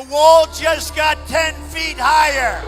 wall just got 10 feet higher.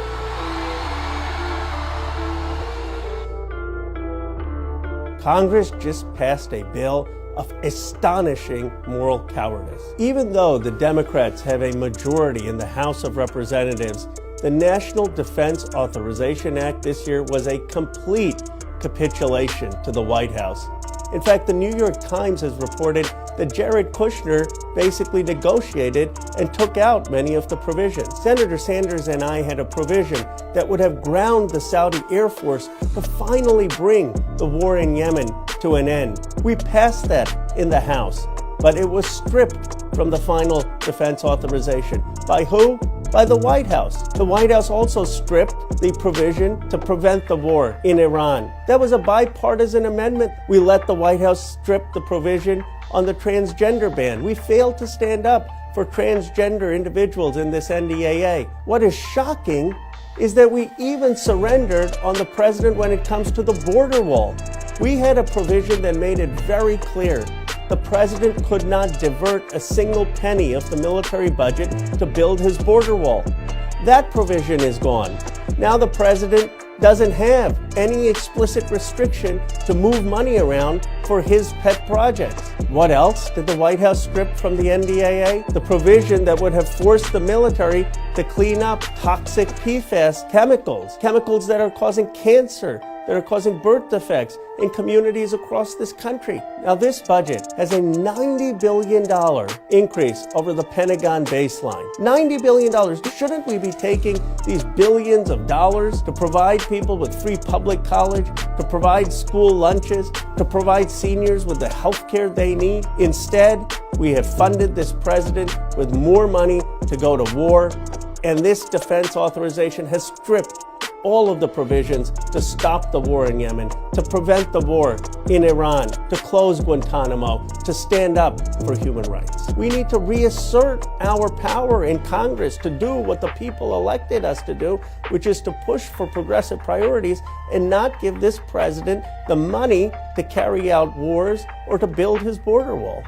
Congress just passed a bill of astonishing moral cowardice. Even though the Democrats have a majority in the House of Representatives, the National Defense Authorization Act this year was a complete capitulation to the White House. In fact, the New York Times has reported that Jared Kushner basically negotiated and took out many of the provisions. Senator Sanders and I had a provision that would have ground the Saudi Air Force to finally bring the war in Yemen to an end. We passed that in the House, but it was stripped from the final defense authorization. By who? By the White House. The White House also stripped the provision to prevent the war in Iran. That was a bipartisan amendment. We let the White House strip the provision on the transgender ban. We failed to stand up for transgender individuals in this NDAA. What is shocking is that we even surrendered on the president when it comes to the border wall. We had a provision that made it very clear the president could not divert a single penny of the military budget to build his border wall. That provision is gone. Now the president doesn't have any explicit restriction to move money around for his pet projects. What else did the White House strip from the NDAA? The provision that would have forced the military to clean up toxic PFAS chemicals that are causing cancer, that are causing birth defects in communities across this country. Now, this budget has a $90 billion increase over the Pentagon baseline. $90 billion. Shouldn't we be taking these billions of dollars to provide people with free public college, to provide school lunches, to provide seniors with the health care they need? Instead, we have funded this president with more money to go to war, and this defense authorization has stripped all of the provisions to stop the war in Yemen, to prevent the war in Iran, to close Guantanamo, to stand up for human rights. We need to reassert our power in Congress to do what the people elected us to do, which is to push for progressive priorities and not give this president the money to carry out wars or to build his border wall.